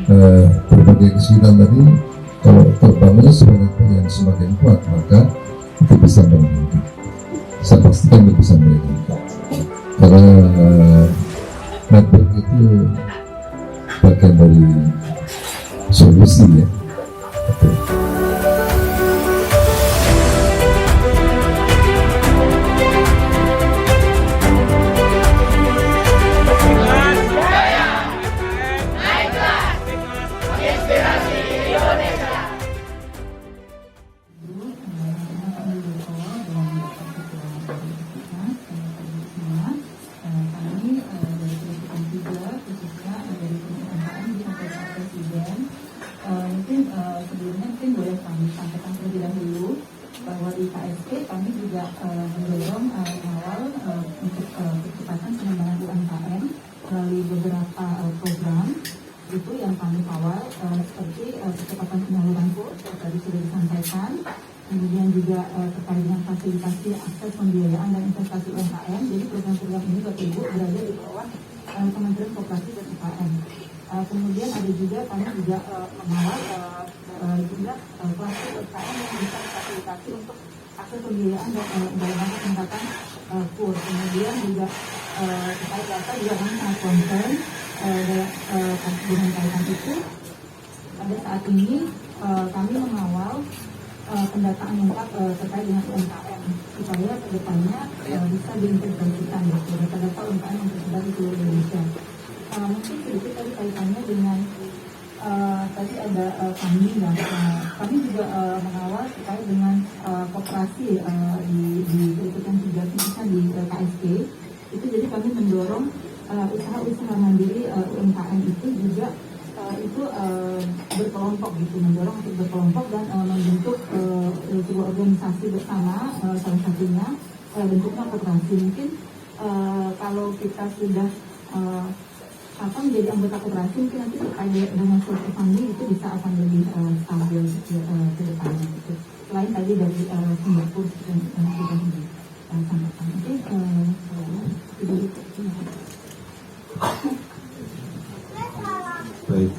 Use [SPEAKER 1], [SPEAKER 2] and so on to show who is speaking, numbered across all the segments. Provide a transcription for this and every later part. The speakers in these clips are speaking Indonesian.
[SPEAKER 1] berbagai kesulitan tadi, kalau terbangun yang semakin kuat, maka itu bisa meningkat. Saya pastikan itu bisa meningkat. Karena network itu bagian dari solusi ya.
[SPEAKER 2] Boleh kami sampaikan terlebih dahulu bahwa di KSP kami juga mendorong mengawal untuk percepatan pengembangan UMKM melalui beberapa program itu yang kami kawal seperti percepatan penyaluran kurs yang tadi sudah disampaikan, kemudian juga terkait dengan fasilitasi akses pembiayaan dan investasi UMKM. Jadi program-program ini Bapak Ibu berada di bawah Kementerian Koperasi dan UKM. Kemudian ada juga kami juga mengawal jumlah pelaku UMKM yang bisa difasilitasi untuk akses pembiayaan dan dalam rangka peningkatan kurs. Kemudian juga terkait data juga kami sangat concern dengan kaitan itu. Pada saat ini kami mengawal pendataan lengkap terkait dengan UMKM supaya kedepannya bisa diintegrasikan data-data UMKM yang tersebar di seluruh Indonesia. Mungkin sedikit tadi kaitannya dengan tadi ada kami juga mengawal terkait dengan koperasi di berikutnya juga khususnya di KSP itu. Jadi kami mendorong usaha-usaha mandiri UMKM itu juga itu berkelompok gitu, mendorong untuk berkelompok dan membentuk sebuah organisasi bersama, salah satunya bentuknya koperasi. Mungkin kalau kita sudah menjadi anggota koperasi, mungkin nanti terkait dengan source funding itu bisa akan lebih stabil ke depannya gitu. Selain tadi dari sumber kurs dan sudah disampaikan.
[SPEAKER 3] Baik,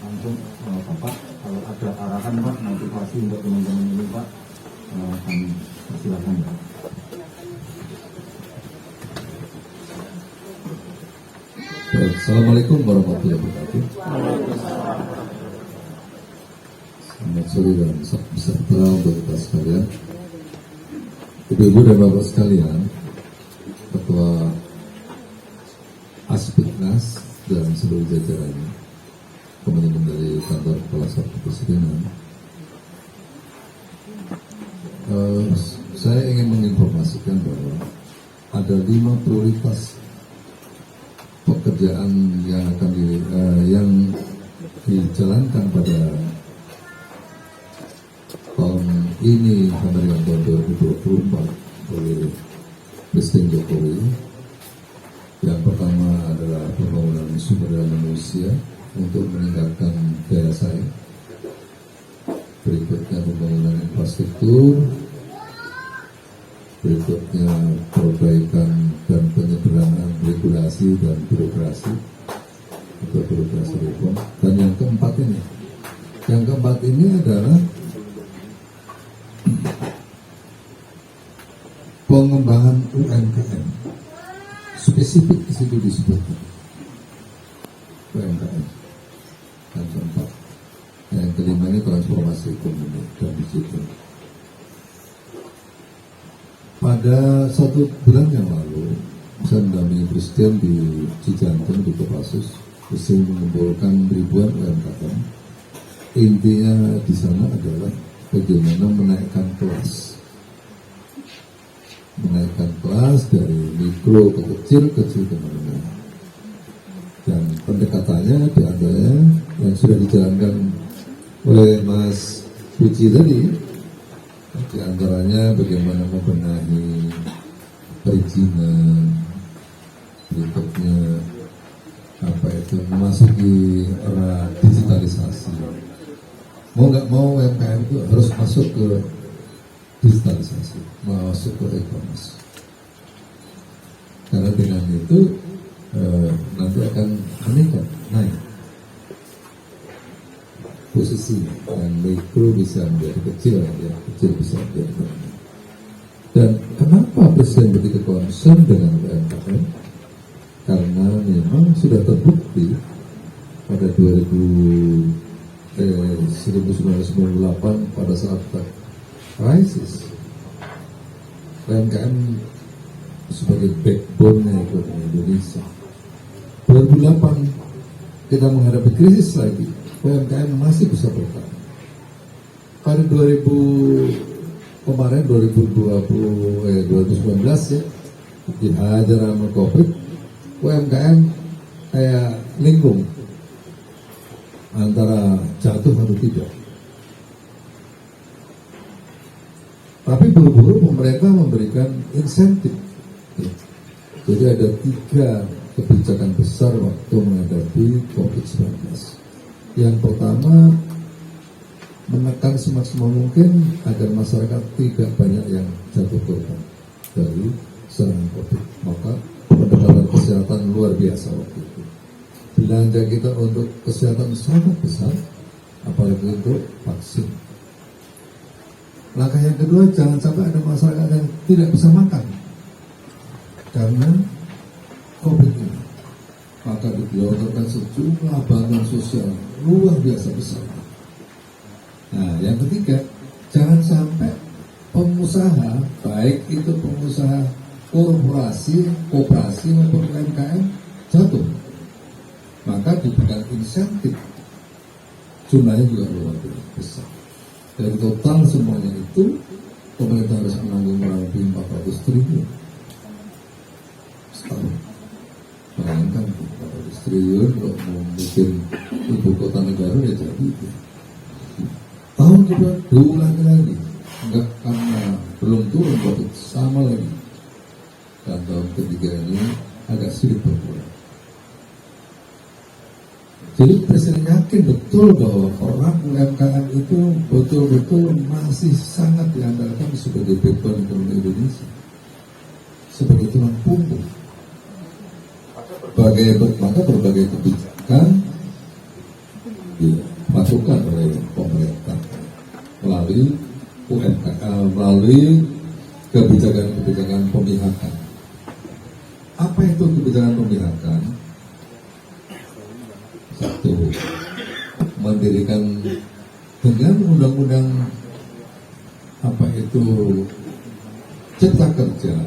[SPEAKER 3] langsung Bapak, kalau ada arahan Pak, motivasi untuk teman-teman ini Pak, kami persilakan Pak.
[SPEAKER 1] Assalamualaikum warahmatullahi wabarakatuh. Selamat sore dan sejahtera untuk kita sekalian. Ibu-ibu dan bapak sekalian, Ketua Aspiknas dan seluruh jajarannya, teman-teman dari kantor Kepala Staf Kepresidenan, saya ingin menginformasikan bahwa ada 5 prioritas pekerjaan yang akan dijalankan pada tahun ini sampai dengan tahun 2024 oleh Presiden Jokowi. Yang pertama adalah pembangunan sumber daya manusia untuk meningkatkan daya saing. Berikutnya pembangunan infrastruktur. Berikutnya perbaikan dan penyederhanaan regulasi dan birokrasi atau birokrasi reform. Dan yang keempat ini adalah pengembangan UMKM. Spesifik di situ disebutkan UMKM. Yang keempat. Yang kelima ini transformasi ekonomi dan digital. Pada 1 bulan yang lalu, saya mendampingi Presiden di Cijantung di Kopassus. Presiden mengumpulkan ribuan UMKM. Intinya di sana adalah bagaimana menaikkan kelas dari mikro ke kecil ke menengah. Dan pendekatannya di antaranya yang sudah dijalankan oleh Mas Puji tadi, di antaranya bagaimana membenahi perizinan, berikutnya memasuki era digitalisasi. Mau nggak mau UMKM itu harus masuk ke digitalisasi, masuk ke e-commerce. Karena dengan itu nanti akan meningkat, naik posisi yang mikro bisa menjadi kecil, ya kecil bisa menjadi banyak. Dan kenapa Presiden begitu concern dengan UMKM? Karena memang sudah terbukti pada 1998 pada saat krisis, UMKM sebagai backbone-nya ekonomi Indonesia. 2008 kita menghadapi krisis lagi, UMKM masih bisa bertahan. Pada 2019 ya, dihajar sama COVID, UMKM kayak linglung antara jatuh atau tidak. Tapi buru-buru pemerintah memberikan insentif. Jadi ada 3 kebijakan besar waktu menghadapi COVID-19. Yang pertama, menekan semaksimal mungkin agar masyarakat tidak banyak yang jatuh korban dari serangan COVID. Maka pendekatan kesehatan luar biasa waktu itu. Belanja kita untuk kesehatan sangat besar, apalagi untuk vaksin. Langkah yang kedua, jangan sampai ada masyarakat yang tidak bisa makan karena COVID ini. Maka digelontorkan sejumlah bantuan sosial luar biasa besar. Nah, yang ketiga, jangan sampai pengusaha, baik itu pengusaha korporasi, koperasi maupun UMKM jatuh. Maka diberikan insentif, jumlahnya juga luar biasa besar. Dari total semuanya itu, pemerintah harus menanggung lebih 400 triliun setahun. Bayangkan 400 triliun kalau mau bikin ibu kota negara ya jadi itu. Tahun kedua diulangi lagi, enggak karena belum turun tapi sama lagi. Dan tahun ketiga ini agak sedikit berkurang. Jadi Presiden yakin betul bahwa orang UMKM itu betul-betul masih sangat diandalkan sebagai backbone ekonomi Indonesia, sebagai tulang punggung. Maka berbagai kebijakan dimasukkan oleh pemerintah melalui UMKM, melalui kebijakan-kebijakan pemihakan. Apa itu kebijakan pemihakan? Satu, mendirikan dengan undang-undang apa itu cipta kerja,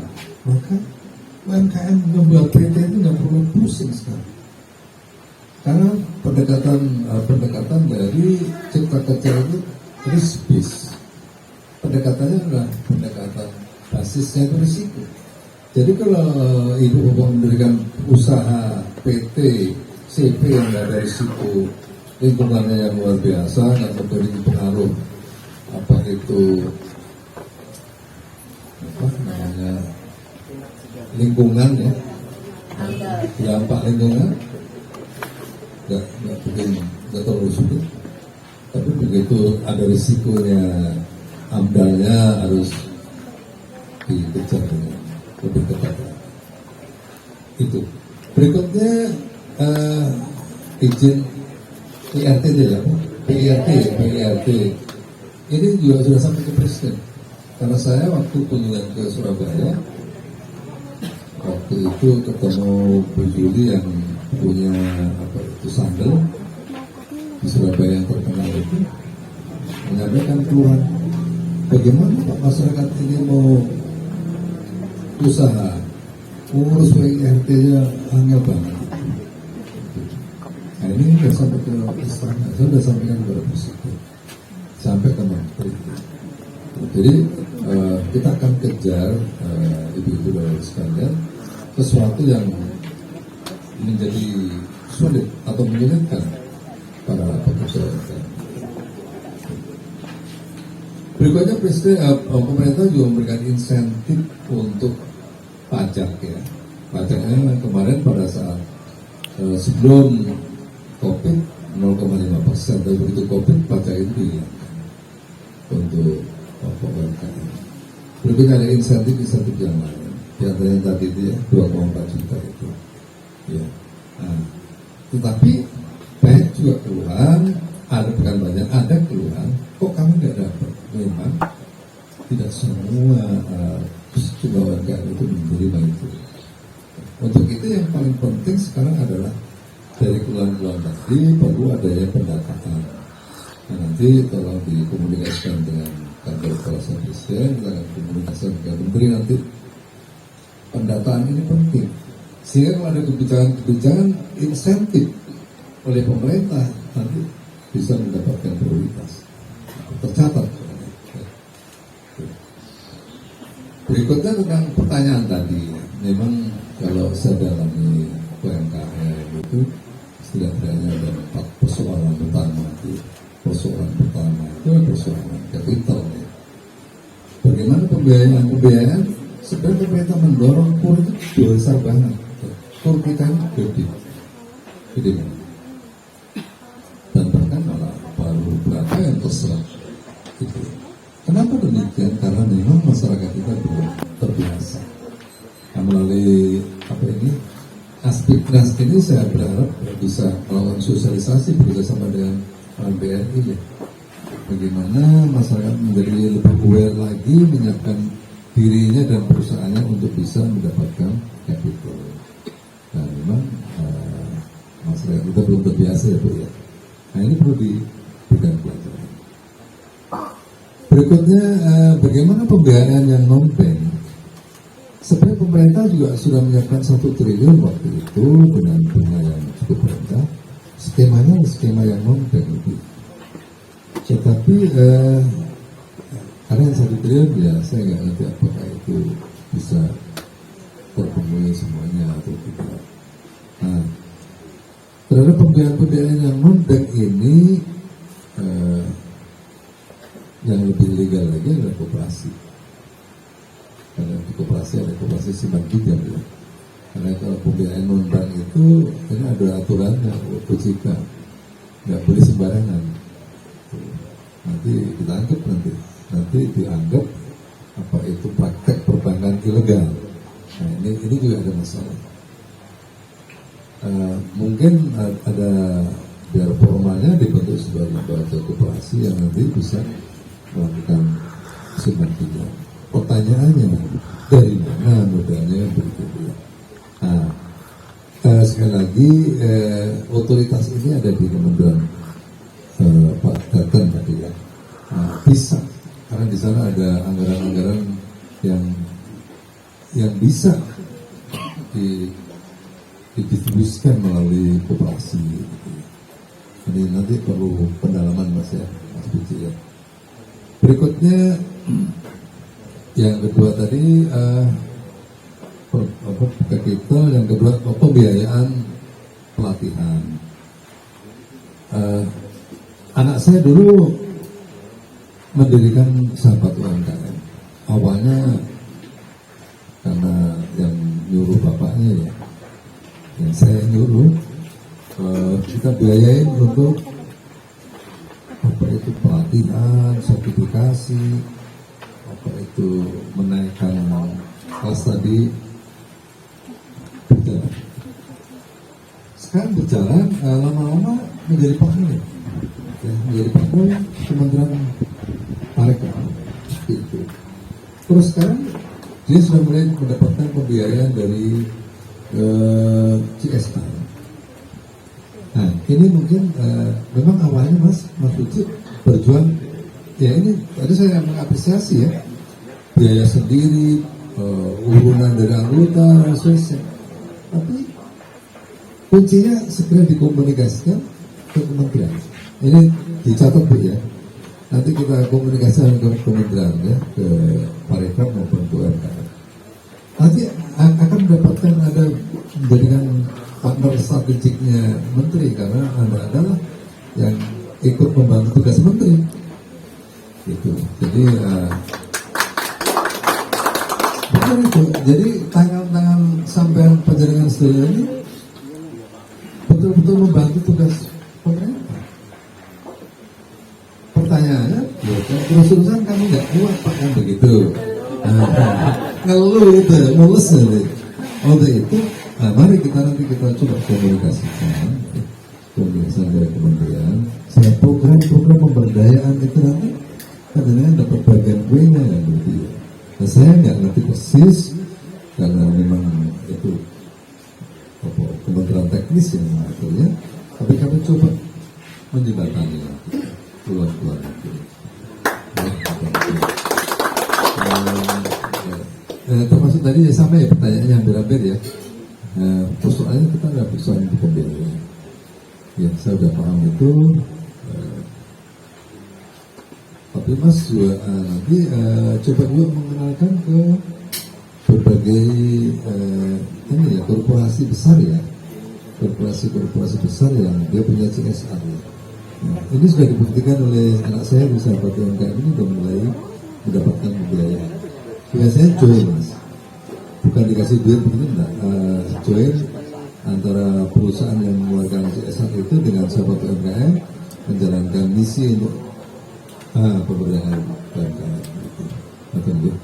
[SPEAKER 1] maka UMKM membuat PT itu nggak perlu pusing sekarang. Karena pendekatan dari cipta kerja itu risk-based. Pendekatannya adalah pendekatan basisnya itu risiko. Jadi kalau ibu bapak mendirikan usaha PT CP yang nggak ada risiko, lingkungannya yang luar biasa, nggak memberi pengaruh apa itu apa namanya lingkungan ya, dampak lingkungan nggak terlalu sulit. Tapi begitu ada risikonya, amdalnya harus dikejar dengan lebih ketat. Itu berikutnya. Izin PRT ya, PRT ini juga sudah sampai ke Presiden. Karena saya waktu kunjungan ke Surabaya, waktu itu ketemu Bu Juli yang punya apa itu sandal di Surabaya yang terkenal itu, menyampaikan keluhan bagaimana Pak masyarakat ini mau usaha, ngurus PRT-nya angel banget. Nah ini sudah sampai ke istana, saya sudah sampaikan kepada Presiden, sampai ke Menteri. Jadi kita akan kejar ibu-ibu dan sekalian sesuatu yang menjadi sulit atau menyulitkan para pekerja. Berikutnya pemerintah juga memberikan insentif untuk pajak ya. Pajaknya kemarin pada saat sebelum COVID 0,5%, tapi begitu COVID pajak itu dihilangkan untuk UMKM. Berikutnya ada insentif yang lain, di antaranya tadi itu ya 2,4 juta itu. Ya. Nah, tetapi banyak juga keluhan ada bukan banyak, ada keluhan, kok kami nggak dapat. Memang tidak semua jumlah warga itu menerima itu. Untuk itu yang paling penting sekarang adalah dari keluhan-keluhan tadi perlu adanya pendataan. Nah, nanti tolong dikomunikasikan dengan kantor kepala presiden, dengan komunikasikan dengan menteri nanti. Pendataan ini penting. Sehingga kalau ada kebijakan-kebijakan insentif oleh pemerintah nanti bisa mendapatkan prioritas. Tercatat. Berikutnya tentang pertanyaan tadi, memang kalau saya dalami UMKM itu setidaknya ada 4 persoalan utama itu. Persoalan pertama itu persoalan kapital. Ya. Bagaimana pembiayaan? Sebenarnya pemerintah mendorong kur itu besar banget. Kur kita ini gede banget. Dan bahkan malah baru berapa yang terserah. Gitu. Kenapa demikian? Karena memang masyarakat kita belum terbiasa. Nah, melalui aspek ini saya berharap bisa melakukan sosialisasi bekerjasama dengan BRI ya. Bagaimana masyarakat menjadi lebih aware lagi menyiapkan dirinya dan perusahaannya untuk bisa mendapatkan capital. Nah memang masyarakat kita belum terbiasa ya Bu ya. Nah ini perlu diberikan pelajaran. Berikutnya bagaimana pembiayaan yang non-bank? Sebenarnya pemerintah juga sudah menyiapkan 1 triliun waktu itu dengan bunga yang cukup rendah. Skemanya skema yang non-bank itu. Tetapi karena yang 1 triliun ya saya nggak ngerti apakah itu bisa terpenuhi semuanya atau tidak. Nah, terhadap pembiayaan yang non-bank ini yang lebih legal lagi adalah koperasi. Karena di koperasi ada koperasi simpan pinjam ya. Karena kalau pembiayaan non-bank itu ini ada aturannya, OJK, nggak boleh sembarangan. Nanti ditangkap nanti dianggap apa itu praktek perbankan ilegal. Nah ini juga ada masalah. Mungkin ada biar formalnya dibentuk sebagai lembaga koperasi yang nanti bisa melakukan simpan pinjam. Pertanyaannya dari mana modalnya berikutnya? Nah, sekali lagi otoritas ini ada di Kementerian Pak Daten tadi ya. Nah, bisa karena di sana ada anggaran-anggaran yang bisa didistribusikan melalui koperasi. Jadi nanti perlu pendalaman Mas ya, Mas Puji ya. Berikutnya yang kedua tadi capital, yang kedua pembiayaan pelatihan. Anak saya dulu mendirikan sahabat UMKM. Awalnya karena yang nyuruh bapaknya ya, yang saya nyuruh kita biayain untuk apa itu pelatihan, sertifikasi, apa itu menaikkan kelas tadi berjalan. Sekarang berjalan lama-lama menjadi partner, ya, menjadi partner Kementerian Pariwisata itu. Terus sekarang dia sudah mulai mendapatkan pembiayaan dari CSR. Nah ini mungkin memang awalnya Mas Puji berjuang. Ya ini tadi saya mengapresiasi ya, biaya sendiri, urunan dari anggota, resource. Tapi kuncinya segera dikomunikasikan ke kementerian. Ini dicatat Bu ya. Nanti kita komunikasikan ke kementerian ya, ke Pariwisata maupun ke UMKM. Nanti akan mendapatkan ada menjadikan partner strategiknya menteri karena Anda adalah yang ikut membantu tugas menteri. Gitu. Jadi benar itu. Jadi tangan-tangan sampai penjaringan setelah ini betul-betul membantu tugas pemerintah. Pertanyaannya, ya, terus-terusan kamu nggak kuat Pak kan begitu? Ngeluh itu, mulus nih. Untuk itu, mari kita nanti coba komunikasikan dari kementerian. program-program pemberdayaan itu nanti kadang-kadang dapat bagian kuenya ya gitu ya. Nah, saya nggak ngerti persis karena memang itu kementerian teknis yang mengaturnya, tapi kami coba menjembatani nanti keluar nanti. Termasuk tadi ya sama ya pertanyaannya hampir-hampir ya. Persoalannya kita nggak persoalan di pembiayaan. Ya saya sudah paham itu. Tapi Mas juga nanti coba juga mengenalkan ke berbagai ini ya korporasi besar ya, korporasi besar yang dia punya CSR ya. Nah, ini sudah dibuktikan oleh anak saya di sahabat UMKM ini sudah mulai mendapatkan pembiayaan. Biasanya join Mas, bukan dikasih duit begitu enggak, join antara perusahaan yang mengeluarkan CSR itu dengan sahabat UMKM menjalankan misi untuk pemberdayaan UMKM itu. Betul.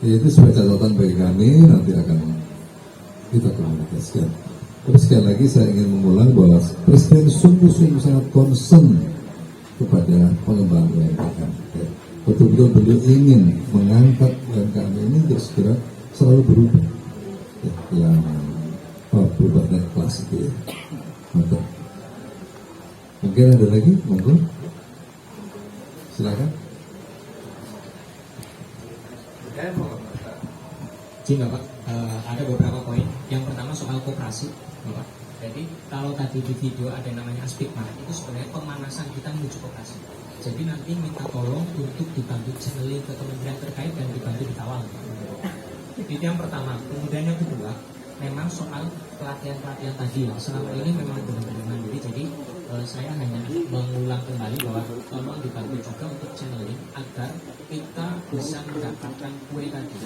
[SPEAKER 1] Itu sebagai catatan bagi kami, nanti akan kita komunikasikan. Terus sekali lagi saya ingin mengulang bahwa Presiden sungguh-sungguh sangat concern kepada pengembangan UMKM. Betul-betul beliau ingin mengangkat UMKM ini untuk segera selalu berubah, yang berubah naik kelas itu ya. Mungkin ada lagi, monggo. Silakan.
[SPEAKER 4] Jadi Bapak, ada beberapa poin. Yang pertama soal koperasi, Bapak. Jadi kalau tadi di video ada namanya aspikma, itu sebenarnya pemanasan kita menuju koperasi. Jadi nanti minta tolong untuk dibantu channeling ke kementerian terkait dan dibantu dikawal. Itu yang pertama. Kemudian yang kedua, memang soal pelatihan-pelatihan tadi ya, selama ini memang benar-benar mandiri. Jadi saya hanya mengulang kembali bahwa tolong dibantu juga untuk channeling agar kita bisa mendapatkan kue tadi,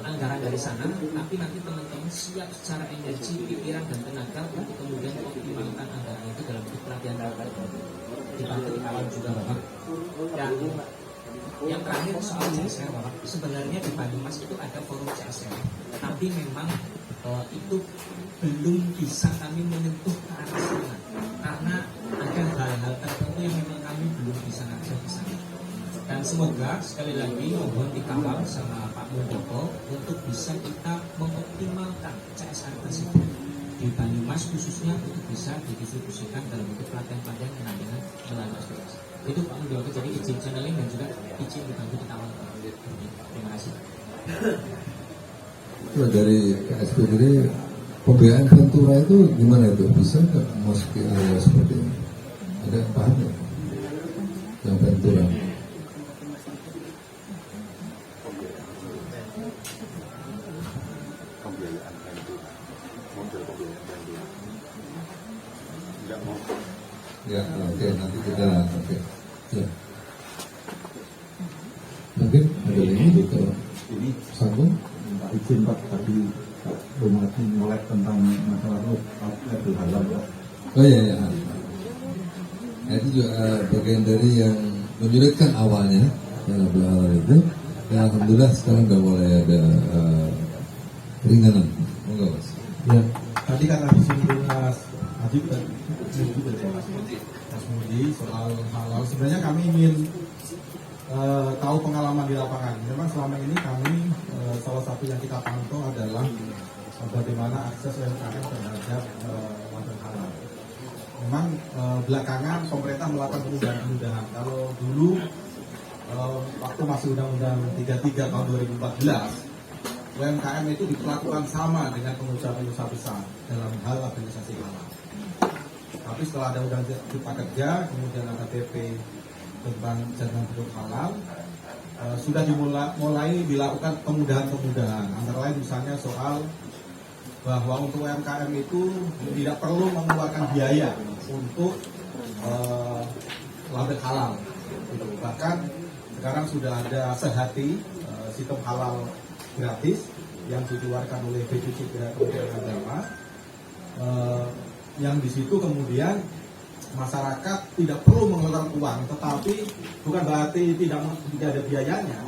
[SPEAKER 4] anggaran dari sana, tapi nanti teman-teman siap secara energi, pikiran dan tenaga untuk kemudian mengoptimalkan anggaran itu dalam bentuk pelatihan dibantu dikawal juga Bapak. Dan yang terakhir soal CSR Bapak, sebenarnya di Banyumas itu ada forum CSR, tapi memang itu belum bisa kami menyentuh ke arah sana karena ada hal-hal tertentu yang memang kami belum bisa ngajak ke sana. Dan semoga sekali lagi mohon dikawal sama Pak Muldoko untuk bisa kita mengoptimalkan CSR tersebut di Banyumas khususnya untuk bisa didistribusikan dalam bentuk pelatihan-pelatihan pendampingan melalui aspirasi. Itu Pak Muldoko, jadi izin channeling dan juga izin dibantu dikawal. Terima kasih.
[SPEAKER 1] Dari KSP ini pembiayaan Ventura itu gimana itu, bisa nggak masuki area seperti ini? Ada yang paham ya? Yang Ventura ya, oke, nanti kita ya. Mungkin ada ini Dr.
[SPEAKER 3] Ini
[SPEAKER 1] Sambung.
[SPEAKER 3] minta izin Pak, tadi Pak Rumati mulai tentang masalah outlet halal Pak.
[SPEAKER 1] Oh iya, ya. Nah, itu juga bagian dari yang menyulitkan awalnya dalam halal itu. Ya, alhamdulillah sekarang udah mulai ada keringanan. Enggak Mas?
[SPEAKER 5] Ya, tadi karena disinggung Mas Adib dan juga dari Mas Mudi soal halal. Sebenarnya kami ingin tahu pengalaman di lapangan. Memang selama ini kami salah satu yang kita pantau adalah bagaimana akses UMKM terhadap wadah halal. Memang belakangan pemerintah melakukan kemudahan-kemudahan. Kalau dulu waktu masih Undang-Undang 33 tahun 2014, UMKM itu diperlakukan sama dengan pengusaha-pengusaha besar dalam hal organisasi halal. Tapi setelah ada Undang-Undang Cipta Kerja, kemudian ada TP tentang jaringan produk halal, sudah mulai dilakukan kemudahan-kemudahan. Antara lain misalnya soal bahwa untuk UMKM itu tidak perlu mengeluarkan biaya untuk label halal. Gitu. Bahkan sekarang sudah ada sehati sistem halal gratis yang dikeluarkan oleh BPJS Kementerian Agama, yang di situ kemudian masyarakat tidak perlu mengeluarkan uang, tetapi bukan berarti tidak ada biayanya,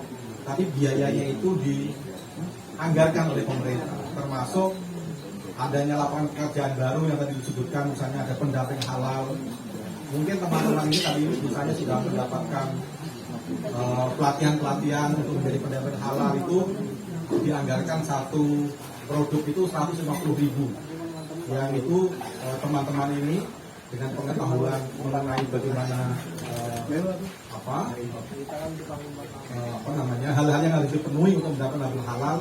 [SPEAKER 5] tapi biayanya itu dianggarkan oleh pemerintah, termasuk adanya lapangan pekerjaan baru yang tadi disebutkan, misalnya ada pendamping halal, mungkin teman-teman ini tadi misalnya sudah mendapatkan pelatihan-pelatihan untuk menjadi pendamping halal itu dianggarkan satu produk itu 150.000. Yang itu teman-teman ini dengan pengetahuan mengenai bagaimana hal-hal yang harus dipenuhi untuk mendapatkan label halal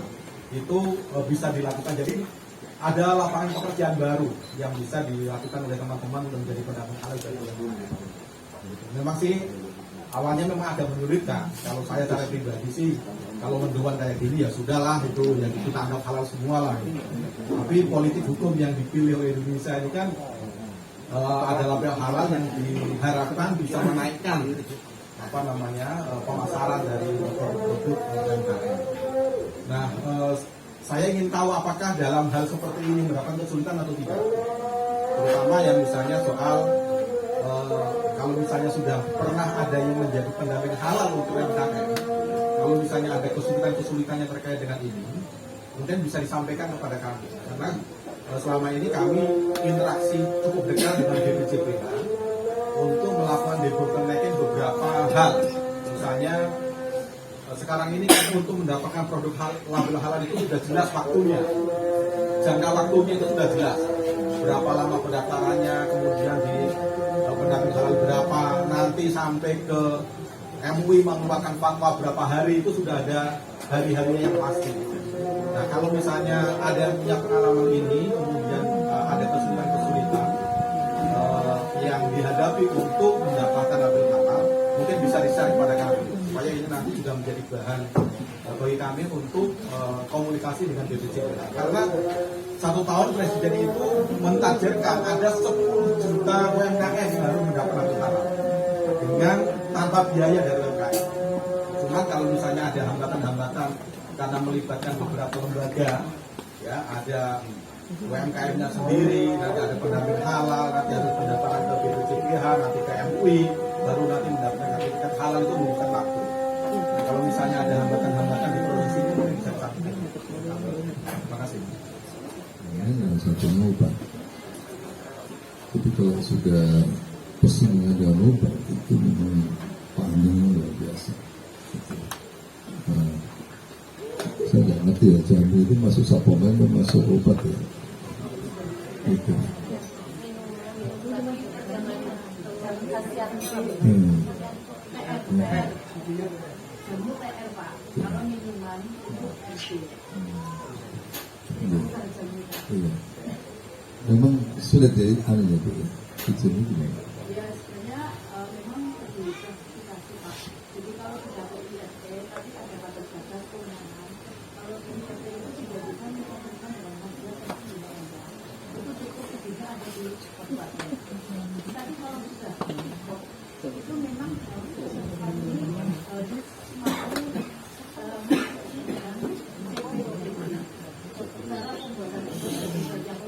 [SPEAKER 5] itu bisa dilakukan. Jadi ada lapangan pekerjaan baru yang bisa dilakukan oleh teman-teman untuk menjadi pendamping halal. Memang sih awalnya memang agak menyulitkan. Kalau saya secara pribadi sih, kalau mendoan kayak gini ya sudahlah, itu yang kita anggap halal semua lah. Tapi politik hukum yang dipilih oleh Indonesia ini kan ada label halal yang diharapkan bisa menaikkan pemasaran dari produk UMKM. Nah, saya ingin tahu apakah dalam hal seperti ini mendapatkan kesulitan atau tidak. Terutama yang misalnya soal kalau misalnya sudah pernah ada yang menjadi pendamping halal untuk UMKM, kalau misalnya ada kesulitan-kesulitannya terkait dengan ini, mungkin bisa disampaikan kepada kami. Karena selama ini kami interaksi cukup dekat dengan BPJPH untuk melakukan debottlenecking beberapa hal. Misalnya sekarang ini kan untuk mendapatkan produk label halal itu sudah jelas waktunya, jangka waktunya itu sudah jelas. Berapa lama pendaftarannya, kemudian di pendamping halal berapa, nanti sampai ke MUI mengeluarkan fatwa berapa hari, itu sudah ada hari-harinya yang pasti. Nah, kalau misalnya ada yang punya pengalaman ini, kemudian ada kesulitan-kesulitan yang dihadapi untuk mendapatkan label halal, mungkin bisa di-share kepada kami, supaya ini nanti juga menjadi bahan bagi kami untuk komunikasi dengan BPJPH. Karena 1 tahun Presiden itu mentargetkan ada 10 juta UMKM yang harus mendapatkan label halal dengan tanpa biaya dari UMKM. Cuma kalau misalnya ada hambatan-hambatan karena melibatkan beberapa lembaga, ya ada UMKM-nya sendiri, nanti ada pendamping halal, nanti ada pendaftaran ke BPJPH, nanti ke MUI, baru nanti mendapatkan sertifikat halal, itu membutuhkan waktu. Nah, kalau misalnya ada hambatan-hambatan di proses ini, mungkin bisa disampaikan. Terima kasih.
[SPEAKER 1] Yang satunya ubah. Tapi kalau sudah pesannya ada ubah, itu memang panjangnya luar biasa. Nah, saya nggak ngerti ya, jamu itu masuk suplemen dan masuk obat ya. Itu. Iya. Memang sulit ya anunya Bu ya. Jamu gimana?
[SPEAKER 6] Ya sebenarnya memang diklasifikasi Pak. Jadi kalau sudah ke IST tapi ada batas-batas kewenangan. Kalau di IST itu tidak bisa melakukan dengan hasil undang-undang. Itu cukup ketika ada di kabupaten. Tapi kalau sudah itu memang harus sesuatu harus mampu bagaimana cara pembuatan itu yang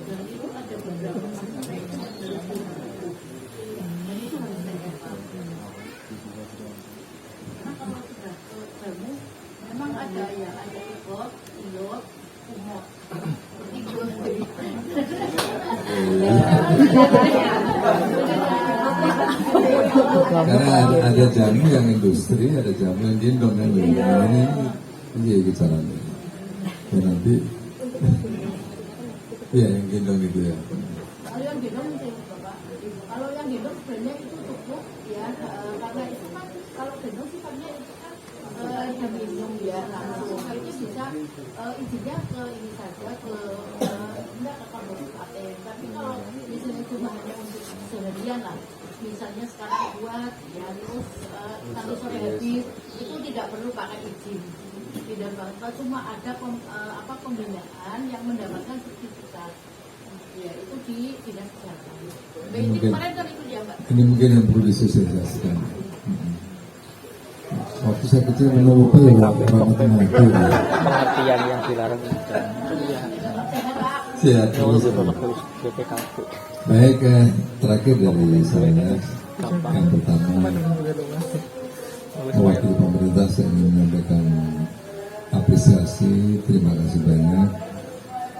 [SPEAKER 6] dan itu ada beberapa aspek dan itu harus karena kalau sudah jamu memang ada ya ada ikut, ilot, umot, ikut.
[SPEAKER 1] Karena ada jamu yang industri, ada jamu yang gendong kan. Ini caranya. Dan nanti ya yang gendong itu ya.
[SPEAKER 6] Kalau yang gendong Bapak, kalau yang gendong sebenarnya itu cukup ya karena itu kan kalau gendong sifatnya itu kan jam minum ya langsung itu bisa izinnya ke ini saja ke enggak ke kabupaten. Tapi kalau misalnya cuma hanya untuk seharian lah, misalnya sekarang buat ya terus nanti sore habis itu tidak perlu pakai izin. Tidak bakal cuma ada pembinaan yang mendapatkan sertifikat ya itu di dinas kesehatan. Ini kemarin kan itu ya Mbak.
[SPEAKER 1] Ini mungkin yang perlu disosialisasikan. Waktu saya kecil minum apa ya orang mati.
[SPEAKER 7] Pengertian yang dilarang
[SPEAKER 1] Sehat terus. Baik, terakhir dari saya yang pertama mewakili pemerintah saya ingin menyampaikan apresiasi, terima kasih banyak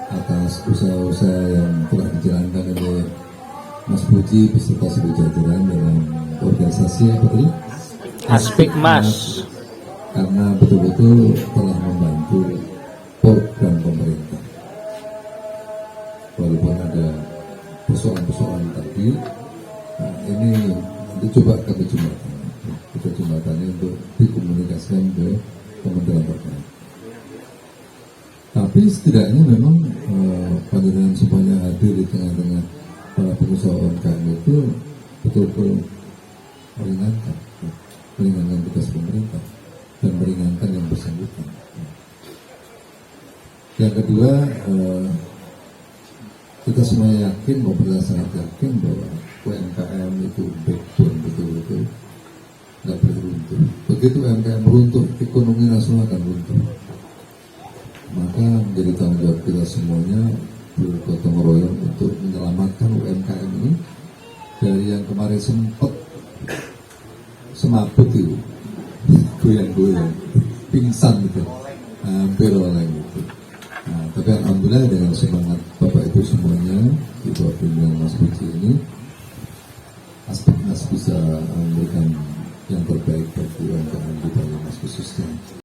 [SPEAKER 1] atas usaha-usaha yang telah dijalankan oleh Mas Puji beserta seluruh jajaran dalam organisasi apa tadi?
[SPEAKER 7] Aspik Mas.
[SPEAKER 1] Karena betul-betul telah membantu program pemerintah. Walaupun ada persoalan-persoalan tadi, nah ini nanti coba kami jembatani. Kita jembatani untuk dikomunikasikan ke Kementerian terkait. Tapi setidaknya memang panjenengan semuanya hadir di tengah-tengah para pengusaha UMKM itu betul-betul meringankan tugas pemerintah dan meringankan yang bersangkutan. Yang kedua, kita semua yakin, pemerintah sangat yakin bahwa UMKM itu backbone betul-betul nggak boleh runtuh. Begitu UMKM runtuh, ekonomi nasional akan runtuh. Maka menjadi tanggung jawab kita semuanya bergotong royong untuk menyelamatkan UMKM ini dari yang kemarin sempat semaput itu, goyang-goyang, pingsan gitu, hampir oleh gitu. Nah, tapi alhamdulillah dengan semangat Bapak Ibu semuanya di bawah pimpinan Mas Puji ini, Aspik Mas bisa memberikan yang terbaik bagi UMKM di Banyumas khususnya.